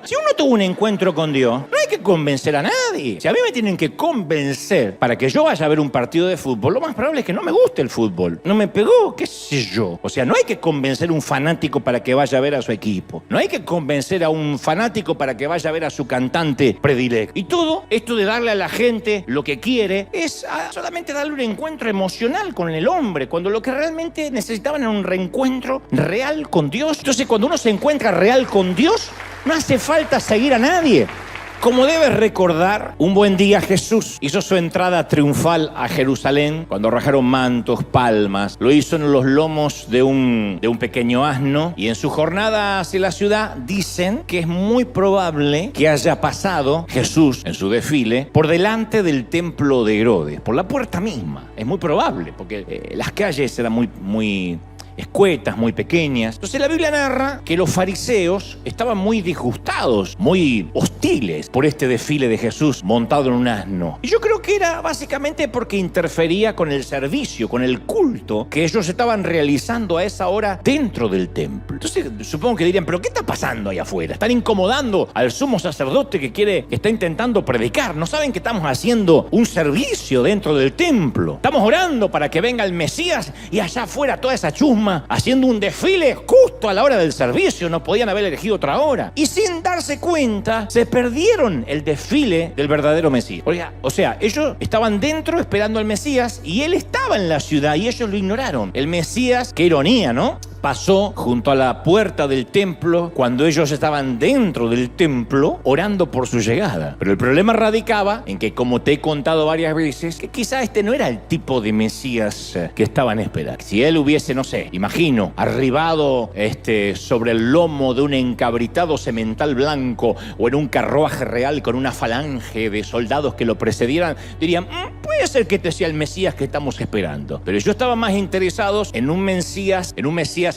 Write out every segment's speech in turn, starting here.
Si uno tuvo un encuentro con Dios, no hay que convencer a nadie. Si a mí me tienen que convencer para que yo vaya a ver un partido de fútbol, lo más probable es que no me guste el fútbol. No me pegó, qué sé yo. O sea, no hay que convencer a un fanático para que vaya a ver a su equipo. No hay que convencer a un fanático para que vaya a ver a su cantante predilecto. Y todo esto de darle a la gente lo que quiere es solamente darle un encuentro emocional con el hombre, cuando lo que realmente necesitaban era un reencuentro real con Dios. Entonces, cuando uno se encuentra real con Dios, no hace falta seguir a nadie. Como debes recordar, un buen día Jesús hizo su entrada triunfal a Jerusalén cuando rajaron mantos, palmas. Lo hizo en los lomos de un pequeño asno, y en su jornada hacia la ciudad dicen que es muy probable que haya pasado Jesús en su desfile por delante del templo de Herodes, por la puerta misma. Es muy probable porque las calles eran muy escuetas, muy pequeñas. Entonces la Biblia narra que los fariseos estaban muy disgustados, muy hostiles por este desfile de Jesús montado en un asno. Y yo creo que era básicamente porque interfería con el servicio, con el culto que ellos estaban realizando a esa hora dentro del templo. Entonces supongo que dirían, ¿pero qué está pasando ahí afuera? Están incomodando al sumo sacerdote que está intentando predicar. ¿No saben que estamos haciendo un servicio dentro del templo? Estamos orando para que venga el Mesías, y allá afuera toda esa chusma haciendo un desfile justo a la hora del servicio. No podían haber elegido otra hora. Y sin darse cuenta, se perdieron el desfile del verdadero Mesías. O sea, ellos estaban dentro esperando al Mesías, y él estaba en la ciudad y ellos lo ignoraron. El Mesías, qué ironía, ¿no?, pasó junto a la puerta del templo cuando ellos estaban dentro del templo orando por su llegada. Pero el problema radicaba en que, como te he contado varias veces, que quizá este no era el tipo de Mesías que estaban esperando. Si él hubiese, no sé, imagino, arribado sobre el lomo de un encabritado semental blanco o en un carruaje real con una falange de soldados que lo precedieran, dirían, puede ser que este sea el Mesías que estamos esperando. Pero yo estaba más interesados en un Mesías,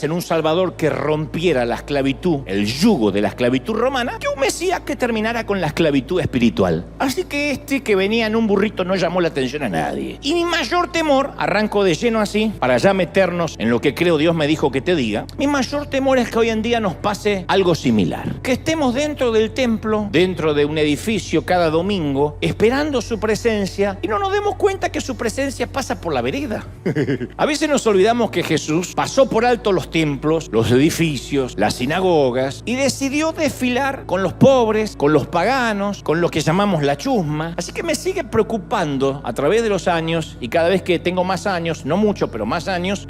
en un Salvador que rompiera la esclavitud, el yugo de la esclavitud romana, que un Mesías que terminara con la esclavitud espiritual. Así que que venía en un burrito no llamó la atención a nadie. Y mi mayor temor, arranco de lleno así, para ya meternos en lo que creo Dios me dijo que te diga, mi mayor temor es que hoy en día nos pase algo similar. Que estemos dentro del templo, dentro de un edificio cada domingo, esperando su presencia, y no nos demos cuenta que su presencia pasa por la vereda. A veces nos olvidamos que Jesús pasó por alto los templos, los edificios, las sinagogas, y decidió desfilar con los pobres, con los paganos, con los que llamamos la chusma. Así que me sigue preocupando a través de los años, y cada vez que tengo más años, no mucho, pero más años,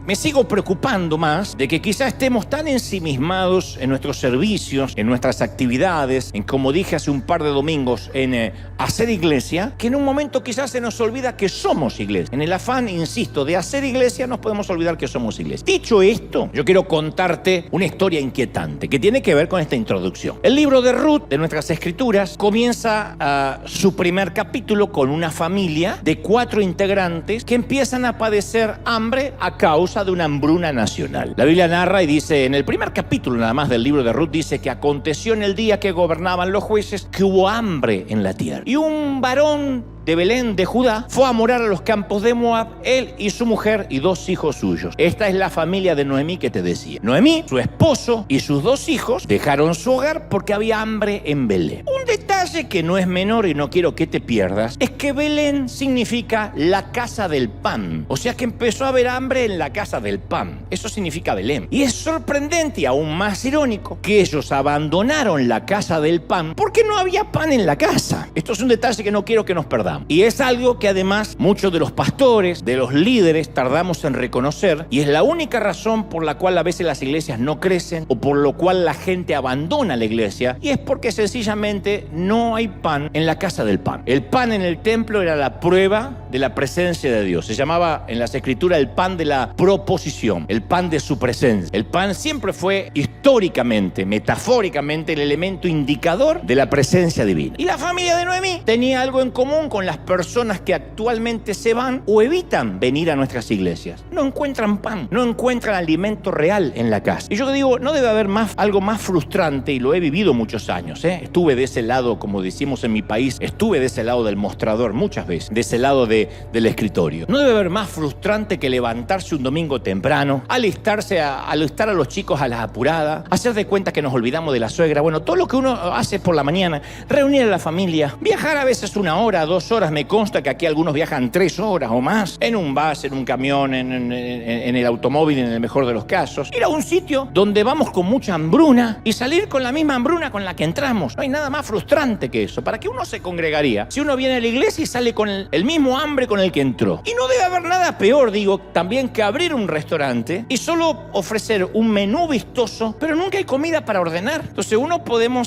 me sigo preocupando más de que quizás estemos tan ensimismados en nuestros servicios, en nuestras actividades, en, como dije hace un par de domingos, en hacer iglesia, que en un momento quizás se nos olvida que somos iglesia. En el afán, insisto, de hacer iglesia, nos podemos olvidar que somos iglesia. Dicho esto, yo quiero contarte una historia inquietante que tiene que ver con esta introducción. El libro de Ruth, de nuestras escrituras, comienza su primer capítulo con una familia de 4 integrantes que empiezan a padecer hambre a causa de una hambruna nacional. La Biblia narra y dice, en el primer capítulo nada más del libro de Ruth, dice que aconteció en el día que gobernaban los jueces que hubo hambre en la tierra. Y un varón de Belén de Judá fue a morar a los campos de Moab, él y su mujer y 2 hijos suyos. Esta es la familia de Noemí que te decía. Noemí, su esposo y sus 2 hijos dejaron su hogar porque había hambre en Belén. Un detalle que no es menor y no quiero que te pierdas es que Belén significa la casa del pan. O sea que empezó a haber hambre en la casa del pan. Eso significa Belén. Y es sorprendente y aún más irónico que ellos abandonaron la casa del pan porque no había pan en la casa. Esto es un detalle que no quiero que nos perdamos. Y es algo que además muchos de los pastores, de los líderes, tardamos en reconocer, y es la única razón por la cual a veces las iglesias no crecen o por lo cual la gente abandona la iglesia, y es porque sencillamente no hay pan en la casa del pan. El pan en el templo era la prueba de la presencia de Dios. Se llamaba en las escrituras el pan de la proposición, el pan de su presencia. El pan siempre fue históricamente, metafóricamente, el elemento indicador de la presencia divina. Y la familia de Noemí tenía algo en común con las personas que actualmente se van o evitan venir a nuestras iglesias. No encuentran pan, no encuentran alimento real en la casa. Y yo digo, no debe haber algo más frustrante, y lo he vivido muchos años, Estuve de ese lado como decimos en mi país, estuve de ese lado del mostrador muchas veces, de ese lado del escritorio. No debe haber más frustrante que levantarse un domingo temprano, alistar a los chicos a las apuradas, hacer de cuenta que nos olvidamos de la suegra, bueno, todo lo que uno hace por la mañana, reunir a la familia, viajar a veces 1 hora, 2 horas, me consta que aquí algunos viajan 3 horas o más, en un bus, en un camión, en el automóvil, en el mejor de los casos, ir a un sitio donde vamos con mucha hambruna y salir con la misma hambruna con la que entramos. No hay nada más frustrante que eso. ¿Para qué uno se congregaría si uno viene a la iglesia y sale con el mismo hambre con el que entró? Y no debe haber nada peor, digo, también que abrir un restaurante y solo ofrecer un menú vistoso, pero nunca hay comida para ordenar. Entonces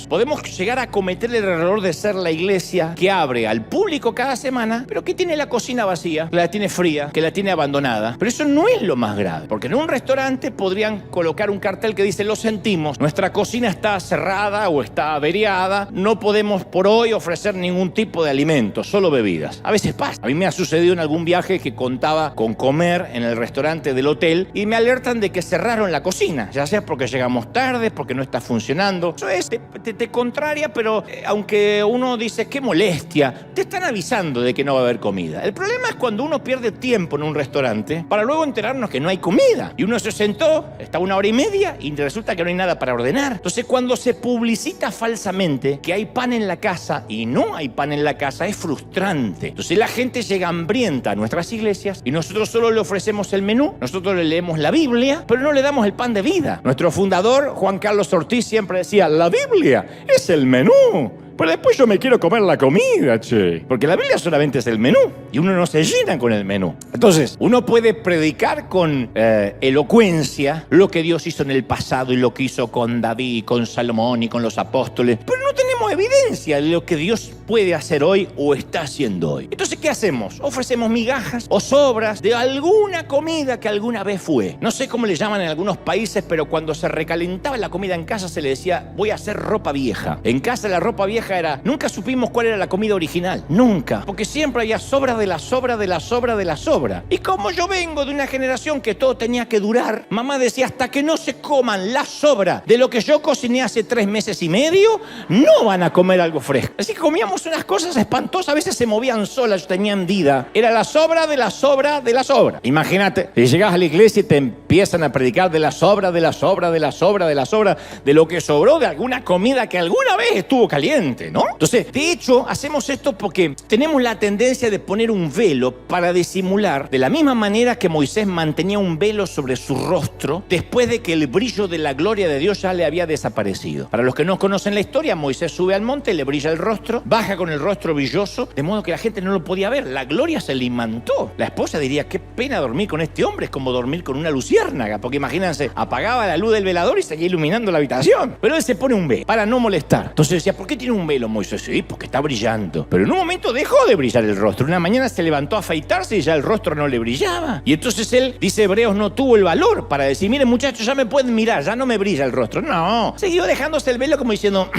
podemos llegar a cometer el error de ser la iglesia que abre al público cada semana, pero que tiene la cocina vacía, que la tiene fría, que la tiene abandonada. Pero eso no es lo más grave, porque en un restaurante podrían colocar un cartel que dice: lo sentimos, nuestra cocina está cerrada o está averiada, no podemos por hoy ofrecer ningún tipo de alimento, solo bebidas. A veces pasa. A mí me ha sucedido en algún viaje que contaba con comer en el restaurante del hotel y me alertan de que cerraron la cocina, ya sea porque llegamos tarde, porque no está funcionando. Eso es, te contraria, pero aunque uno dice qué molestia, te están avisando de que no va a haber comida. El problema es cuando uno pierde tiempo en un restaurante para luego enterarnos que no hay comida. Y uno se sentó, está 1 hora y media y resulta que no hay nada para ordenar. Entonces, cuando se publicita falsamente que hay pan en la casa y no hay pan en la casa, es frustrante. Entonces, la gente llega hambrienta a nuestras iglesias y nosotros solo le ofrecemos el menú, nosotros le leemos la Biblia, pero no le damos el pan de vida. Nuestro fundador, Juan Carlos Ortiz, siempre decía: la Biblia es el menú, pero después yo me quiero comer la comida, che. Porque la Biblia solamente es el menú y uno no se llena con el menú. Entonces, uno puede predicar con elocuencia lo que Dios hizo en el pasado y lo que hizo con David y con Salomón y con los apóstoles, pero no tenemos evidencia de lo que Dios puede hacer hoy o está haciendo hoy. Entonces, ¿qué hacemos? Ofrecemos migajas o sobras de alguna comida que alguna vez fue. No sé cómo le llaman en algunos países, pero cuando se recalentaba la comida en casa se le decía: voy a hacer ropa vieja. En casa la ropa vieja nunca supimos cuál era la comida original, nunca, porque siempre había sobra de la sobra de la sobra de la sobra. Y como yo vengo de una generación que todo tenía que durar, mamá decía: hasta que no se coman la sobra de lo que yo cociné hace 3 meses y medio, no van a comer algo fresco. Así que comíamos unas cosas espantosas, a veces se movían solas, tenían vida. Era la sobra de la sobra de la sobra. Imagínate, si llegas a la iglesia y te empiezan a predicar de la sobra de la sobra de la sobra de la sobra, de lo que sobró de alguna comida que alguna vez estuvo caliente, ¿no? Entonces, de hecho, hacemos esto porque tenemos la tendencia de poner un velo para disimular, de la misma manera que Moisés mantenía un velo sobre su rostro después de que el brillo de la gloria de Dios ya le había desaparecido. Para los que no conocen la historia, Moisés sube al monte, le brilla el rostro, baja con el rostro brilloso, de modo que la gente no lo podía ver. La gloria se le imantó. La esposa diría: qué pena dormir con este hombre, es como dormir con una luciérnaga, porque imagínense, apagaba la luz del velador y seguía iluminando la habitación. Pero él se pone un velo para no molestar. Entonces decía: ¿por qué tiene un velo, Moisés? Sí, porque está brillando. Pero en un momento dejó de brillar el rostro. Una mañana se levantó a afeitarse y ya el rostro no le brillaba. Y entonces él, dice Hebreos, no tuvo el valor para decir: miren, muchachos, ya me pueden mirar, ya no me brilla el rostro. No, siguió dejándose el velo como diciendo: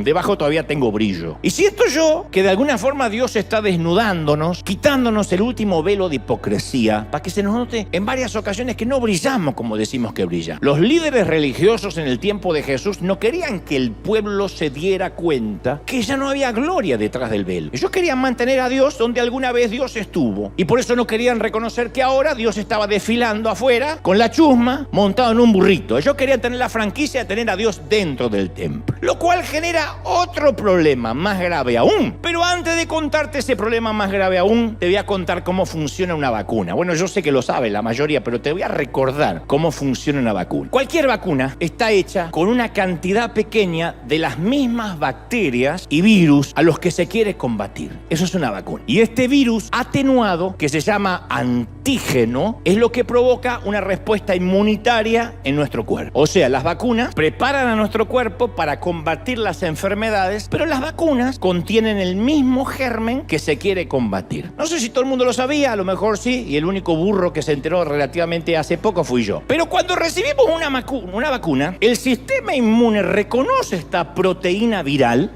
debajo todavía tengo brillo. Y siento yo que de alguna forma Dios está desnudándonos, quitándonos el último velo de hipocresía, para que se nos note en varias ocasiones que no brillamos como decimos que brilla. Los líderes religiosos en el tiempo de Jesús no querían que el pueblo se diera cuenta que ya no había gloria detrás del velo. Ellos querían mantener a Dios donde alguna vez Dios estuvo. Y por eso no querían reconocer que ahora Dios estaba desfilando afuera con la chusma montado en un burrito. Ellos querían tener la franquicia de tener a Dios dentro del templo. Lo cual genera otro problema más grave aún. Pero antes de contarte ese problema más grave aún, te voy a contar cómo funciona una vacuna. Bueno, yo sé que lo sabe la mayoría, pero te voy a recordar cómo funciona una vacuna. Cualquier vacuna está hecha con una cantidad pequeña de las mismas bacterias y virus a los que se quiere combatir. Eso es una vacuna. Y este virus atenuado, que se llama antígeno, es lo que provoca una respuesta inmunitaria en nuestro cuerpo. O sea, las vacunas preparan a nuestro cuerpo para combatir las enfermedades, pero las vacunas contienen el mismo germen que se quiere combatir. No sé si todo el mundo lo sabía, a lo mejor sí, y el único burro que se enteró relativamente hace poco fui yo. Pero cuando recibimos una vacuna, el sistema inmune reconoce esta proteína viral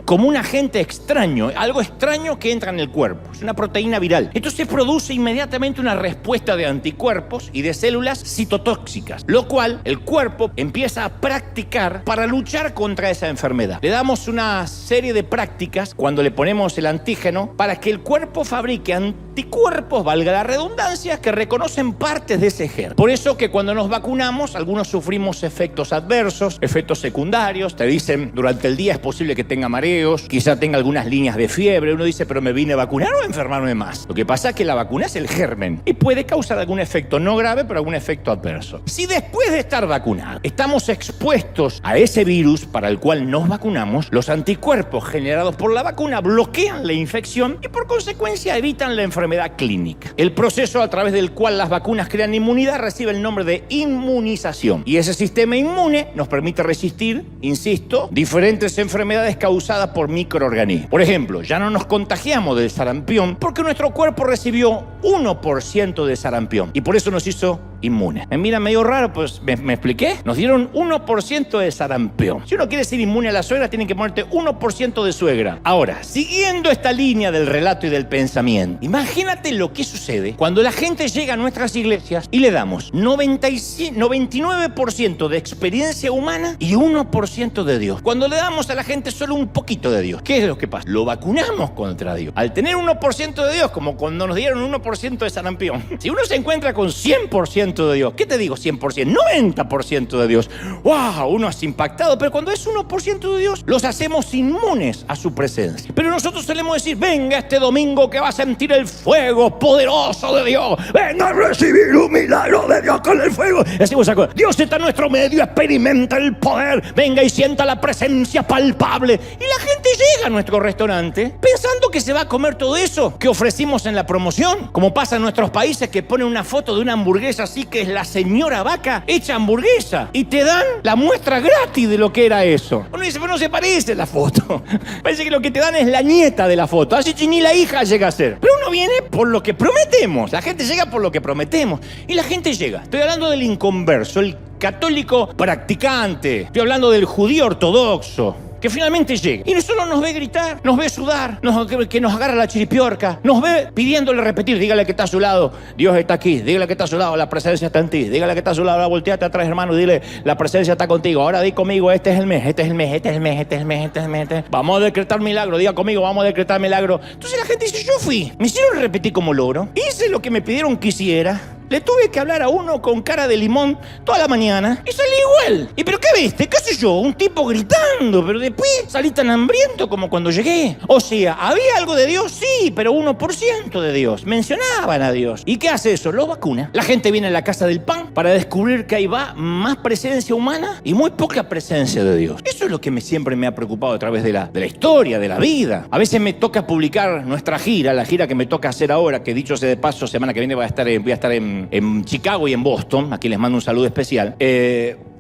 como un agente extraño, algo extraño que entra en el cuerpo. Es una proteína viral. Entonces produce inmediatamente una respuesta de anticuerpos y de células citotóxicas, lo cual el cuerpo empieza a practicar para luchar contra esa enfermedad. Le damos una serie de prácticas cuando le ponemos el antígeno para que el cuerpo fabrique anticuerpos, valga la redundancia, que reconocen partes de ese germen. Por eso que cuando nos vacunamos, algunos sufrimos efectos adversos, efectos secundarios. Te dicen, durante el día es posible que tenga mareos, quizá tenga algunas líneas de fiebre. Uno dice, pero me vine a vacunar o a enfermarme más. Lo que pasa es que la vacuna es el germen y puede causar algún efecto no grave, pero algún efecto adverso. Si después de estar vacunados estamos expuestos a ese virus para el cual nos vacunamos, los anticuerpos generados por la vacuna bloquean la infección y por consecuencia evitan la enfermedad clínica. El proceso a través del cual las vacunas crean inmunidad recibe el nombre de inmunización. Y ese sistema inmune nos permite resistir, insisto, diferentes enfermedades causadas por microorganismos. Por ejemplo, ya no nos contagiamos del sarampión porque nuestro cuerpo recibió 1% de sarampión y por eso nos hizo inmune. Me mira medio raro, pues ¿me expliqué? Nos dieron 1% de sarampión. Si uno quiere ser inmune a la suegra, tienen que ponerte 1% de suegra. Ahora, siguiendo esta línea del relato y del pensamiento, imagínate lo que sucede cuando la gente llega a nuestras iglesias y le damos 99% de experiencia humana y 1% de Dios. Cuando le damos a la gente solo un poquito de Dios, ¿qué es lo que pasa? Lo vacunamos contra Dios. Al tener 1% de Dios, como cuando nos dieron 1% de sarampión, si uno se encuentra con 100% de Dios, ¿qué te digo 100%? 90% de Dios. ¡Wow! Uno es impactado, pero cuando es 1% de Dios, los hacemos inmunes a su presencia. Pero nosotros solemos decir, venga este domingo que va a sentir el fuego poderoso de Dios. Venga a recibir un milagro de Dios con el fuego. Decimos, Dios está en nuestro medio, experimenta el poder. Venga y sienta la presencia palpable. Y la gente llega a nuestro restaurante pensando que se va a comer todo eso que ofrecimos en la promoción. Como pasa en nuestros países que ponen una foto de una hamburguesa así que es la señora vaca hecha hamburguesa y te dan la muestra gratis de lo que era eso. Uno dice, pero no se parece la foto. Parece que lo que te dan es la nieta de la foto. Así que ni la hija llega a ser. Pero uno viene por lo que prometemos. La gente llega por lo que prometemos. Y la gente llega. Estoy hablando del inconverso, el católico practicante. Estoy hablando del judío ortodoxo, que finalmente llega y solo nos ve gritar, nos ve sudar, que nos agarra la chiripiorca, nos ve pidiéndole repetir, dígale que está a su lado, Dios está aquí, dígale que está a su lado, la presencia está en ti, dígale que está a su lado, ahora volteate atrás, hermano, dile, la presencia está contigo, ahora di conmigo, este es el mes, este es el mes, este es el mes, este es el mes, este es el mes, vamos a decretar milagro, diga conmigo, vamos a decretar milagro. Entonces la gente dice, yo fui, me hicieron repetir como loro, hice lo que me pidieron que hiciera. Le tuve que hablar a uno con cara de limón toda la mañana y salí igual. ¿Y pero qué viste? ¿Qué sé yo? Un tipo gritando, pero después salí tan hambriento como cuando llegué. O sea, ¿había algo de Dios? Sí, pero 1% de Dios. Mencionaban a Dios. ¿Y qué hace eso? Lo vacuna. La gente viene a la casa del pan para descubrir que ahí va más presencia humana y muy poca presencia de Dios. Eso es lo que siempre me ha preocupado a través de la historia, de la vida. A veces me toca publicar nuestra gira, la gira que me toca hacer ahora, que dicho sea de paso, semana que viene voy a estar en Chicago y en Boston. Aquí les mando un saludo especial.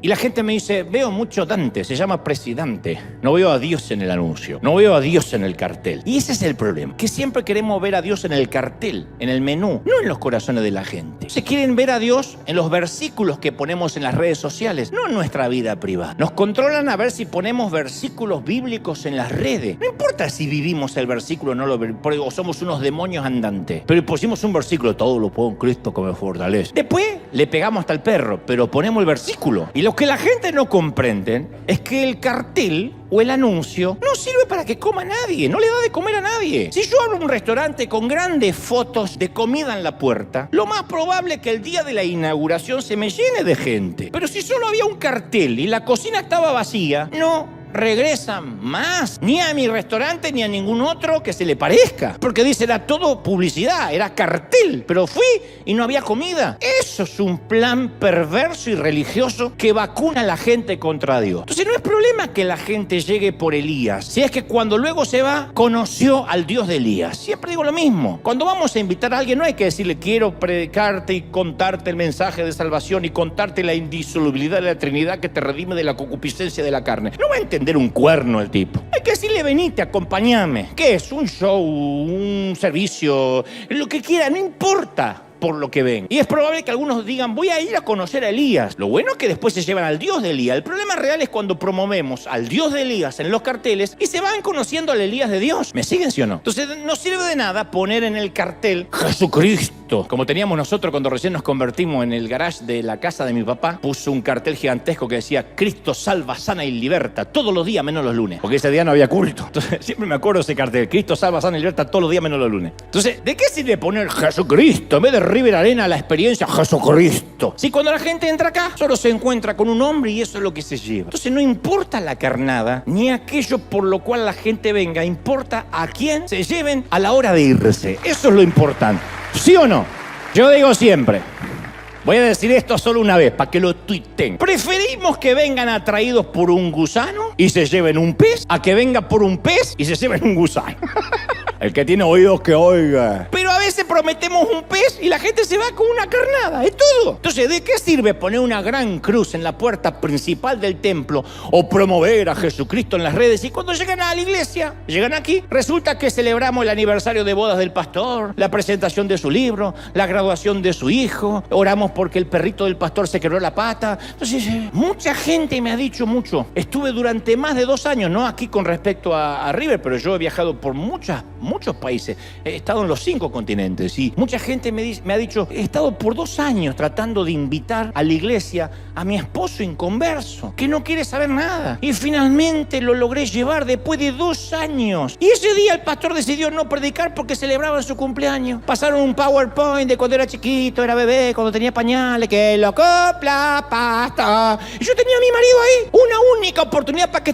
Y la gente me dice, veo mucho Dante, se llama presidente. No veo a Dios en el anuncio, no veo a Dios en el cartel. Y ese es el problema, que siempre queremos ver a Dios en el cartel, en el menú, no en los corazones de la gente. Se quieren ver a Dios en los versículos que ponemos en las redes sociales, no en nuestra vida privada. Nos controlan a ver si ponemos versículos bíblicos en las redes. No importa si vivimos el versículo o somos unos demonios andantes. Pero pusimos un versículo, todo lo puedo en Cristo que me fortalece. Después le pegamos hasta el perro, pero ponemos el versículo. Y lo que la gente no comprende es que el cartel o el anuncio no sirve para que coma nadie, no le da de comer a nadie. Si yo abro un restaurante con grandes fotos de comida en la puerta, lo más probable es que el día de la inauguración se me llene de gente. Pero si solo había un cartel y la cocina estaba vacía, no regresan más, ni a mi restaurante ni a ningún otro que se le parezca, porque dice, era todo publicidad, era cartel, pero fui y no había comida. Eso es un plan perverso y religioso que vacuna a la gente contra Dios. Entonces no es problema que la gente llegue por Elías, si es que cuando luego se va, conoció al Dios de Elías. Siempre digo lo mismo, cuando vamos a invitar a alguien no hay que decirle, quiero predicarte y contarte el mensaje de salvación y contarte la indisolubilidad de la Trinidad que te redime de la concupiscencia de la carne. No va a entender un cuerno el tipo. Hay que decirle, venite, acompáñame. ¿Qué es? ¿Un show? ¿Un servicio? Lo que quiera, no importa. por lo que ven. Y es probable que algunos digan, voy a ir a conocer a Elías. Lo bueno es que después se llevan al Dios de Elías. El problema real es cuando promovemos al Dios de Elías en los carteles y se van conociendo al Elías de Dios. ¿Me siguen, sí o no? Entonces no sirve de nada poner en el cartel Jesucristo. Como teníamos nosotros cuando recién nos convertimos en el garage de la casa de mi papá, puso un cartel gigantesco que decía Cristo salva, sana y liberta todos los días menos los lunes. Porque ese día no había culto. Entonces siempre me acuerdo de ese cartel. Cristo salva, sana y liberta todos los días menos los lunes. Entonces, ¿de qué sirve poner Jesucristo? En vez de River Arena, la experiencia Jesucristo. Si cuando la gente entra acá, solo se encuentra con un hombre y eso es lo que se lleva. Entonces no importa la carnada, ni aquello por lo cual la gente venga. Importa a quién se lleven a la hora de irse. Eso es lo importante. ¿Sí o no? Yo digo siempre, voy a decir esto solo una vez, para que lo tuiten. Preferimos que vengan atraídos por un gusano y se lleven un pez, a que venga por un pez y se lleven un gusano. El que tiene oídos que oiga. Pero a veces prometemos un pez y la gente se va con una carnada, es todo. Entonces, ¿de qué sirve poner una gran cruz en la puerta principal del templo o promover a Jesucristo en las redes? Y cuando llegan a la iglesia, llegan aquí, resulta que celebramos el aniversario de bodas del pastor, la presentación de su libro, la graduación de su hijo, oramos porque el perrito del pastor se quebró la pata. Entonces, mucha gente me ha dicho mucho. Estuve durante más de 2 años, no aquí con respecto a River, pero yo he viajado por muchos países. He estado en los 5 continentes y mucha gente me ha dicho, he estado por 2 años tratando de invitar a la iglesia a mi esposo inconverso, que no quiere saber nada. Y finalmente lo logré llevar después de 2 años. Y ese día el pastor decidió no predicar porque celebraban su cumpleaños. Pasaron un PowerPoint de cuando era chiquito, era bebé, cuando tenía pañales, que lo copla, pastor. Y yo tenía a mi marido ahí. Una única oportunidad para que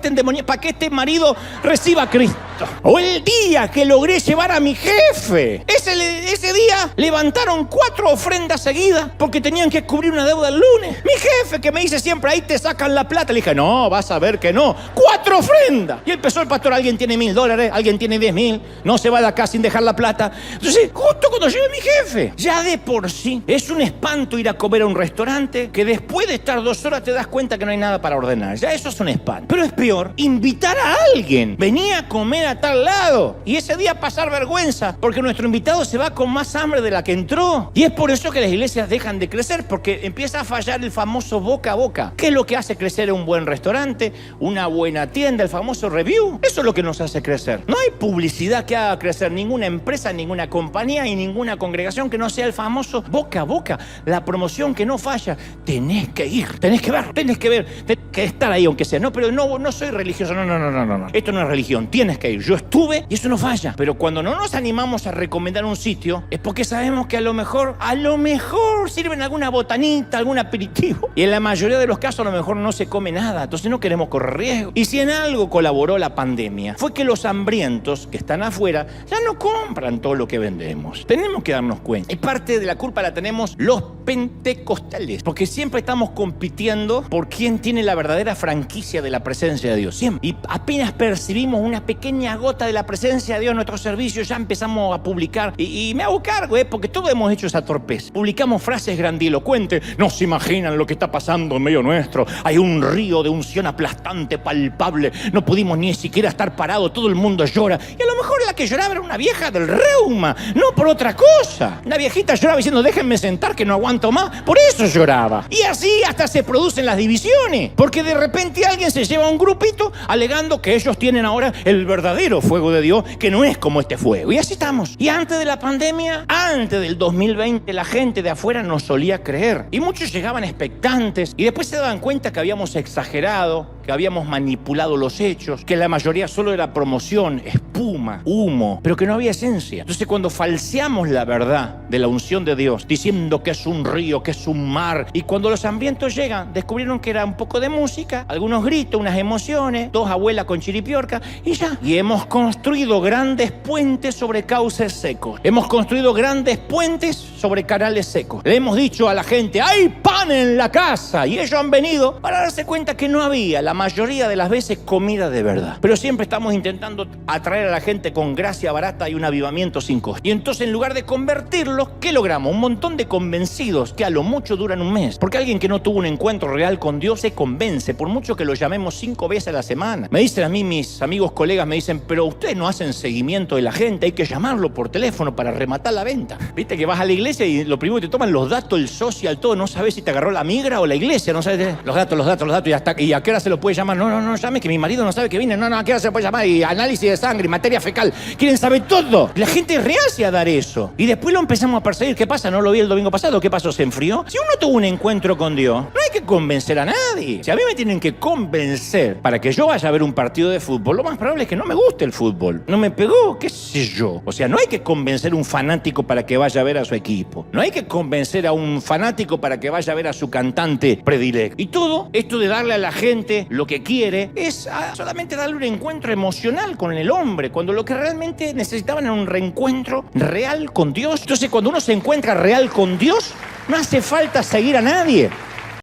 este marido reciba a Cristo. O el día que logré llevar a mi jefe. Ese día levantaron 4 ofrendas seguidas porque tenían que cubrir una deuda el lunes. Mi jefe que me dice siempre, ahí te sacan la plata. Le dije, no, vas a ver que no. 4 ofrendas. Y empezó el pastor, alguien tiene $1,000, alguien tiene 10,000. No se va de acá sin dejar la plata. Entonces, justo cuando llegue mi jefe, ya de por sí es un espanto ir a comer a un restaurante que después de estar 2 horas te das cuenta que no hay nada para ordenar. Ya eso es un espanto. Pero es peor, invitar a alguien. Venía a comer a tal lado. Y ese día pasar vergüenza porque nuestro invitado se va con más hambre de la que entró. Y es por eso que las iglesias dejan de crecer, porque empieza a fallar el famoso boca a boca. ¿Qué es lo que hace crecer un buen restaurante, una buena tienda, el famoso review? Eso es lo que nos hace crecer. No hay publicidad que haga crecer ninguna empresa, ninguna compañía y ninguna congregación que no sea el famoso boca a boca. La promoción que no falla. Tenés que ir, tenés que ver, tenés que estar ahí aunque sea. No, pero no soy religioso. No. Esto no es religión. Tienes que ir. Yo estuve y eso no falla. Pero cuando no nos animamos a recomendar un sitio es porque sabemos que a lo mejor sirven alguna botanita, algún aperitivo. Y en la mayoría de los casos a lo mejor no se come nada. Entonces no queremos correr riesgo. Y si en algo colaboró la pandemia, fue que los hambrientos que están afuera ya no compran todo lo que vendemos. Tenemos que darnos cuenta. Y parte de la culpa la tenemos los pentecostales. Porque siempre estamos compitiendo por quién tiene la verdadera franquicia de la presencia de Dios. Siempre. Y apenas percibimos una pequeña gota de la presencia de Dios en nuestro servicio, ya empezamos a publicar. Y me hago cargo, porque todos hemos hecho esa torpeza. Publicamos frases grandilocuentes. No se imaginan lo que está pasando en medio nuestro. Hay un río de unción aplastante, palpable. No pudimos ni siquiera estar parados. Todo el mundo llora. Y a lo mejor la que lloraba era una vieja del reuma, no por otra cosa. Una viejita lloraba diciendo, déjenme sentar que no aguanto más. Por eso lloraba. Y así hasta se producen las divisiones. Porque de repente alguien se lleva a un grupito alegando que ellos tienen ahora el verdadero fuego de Dios, que no es como este fuego. Y así estamos. Y antes de la pandemia, antes del 2020, la gente de afuera no solía creer. Y muchos llegaban expectantes y después se daban cuenta que habíamos exagerado, que habíamos manipulado los hechos, que la mayoría solo era promoción, espuma, humo, pero que no había esencia. Entonces cuando falseamos la verdad de la unción de Dios, diciendo que es un río, que es un mar, y cuando los hambrientos llegan, descubrieron que era un poco de música, algunos gritos, unas emociones, 2 abuelas con chiripiorca, y ya. Y hemos construido grandes puentes sobre cauces secos. Hemos construido grandes puentes sobre canales secos. Le hemos dicho a la gente, hay pan en la casa, y ellos han venido para darse cuenta que no había, la mayoría de las veces, comida de verdad. Pero siempre estamos intentando atraer a la gente con gracia barata y un avivamiento sin costo. Y entonces, en lugar de convertirlos, ¿qué logramos? Un montón de convencidos que a lo mucho duran un mes. Porque alguien que no tuvo un encuentro real con Dios se convence, por mucho que lo llamemos 5 veces a la semana. Me dicen a mí, mis amigos, colegas, me dicen, pero ustedes no hacen seguimiento de la gente, hay que llamarlo por teléfono para rematar la venta. Viste que vas a la iglesia iglesia y lo primero que te toman los datos, el social, todo. No sabes si te agarró la migra o la iglesia. No sabes. Los datos. ¿Y a qué hora se lo puede llamar? No llame, que mi marido no sabe que vine. No, ¿a qué hora se lo puede llamar? Y análisis de sangre, materia fecal. Quieren saber todo. La gente es reacia a dar eso. Y después lo empezamos a perseguir. ¿Qué pasa? ¿No lo vi el domingo pasado? ¿Qué pasó? ¿Se enfrió? Si uno tuvo un encuentro con Dios, no hay que convencer a nadie. Si a mí me tienen que convencer para que yo vaya a ver un partido de fútbol, lo más probable es que no me guste el fútbol. No me pegó, qué sé yo. O sea, no hay que convencer a un fanático para que vaya a ver a su equipo. No hay que convencer a un fanático para que vaya a ver a su cantante predilecto. Y todo esto de darle a la gente lo que quiere es solamente darle un encuentro emocional con el hombre, cuando lo que realmente necesitaban era un reencuentro real con Dios. Entonces, cuando uno se encuentra real con Dios, no hace falta seguir a nadie.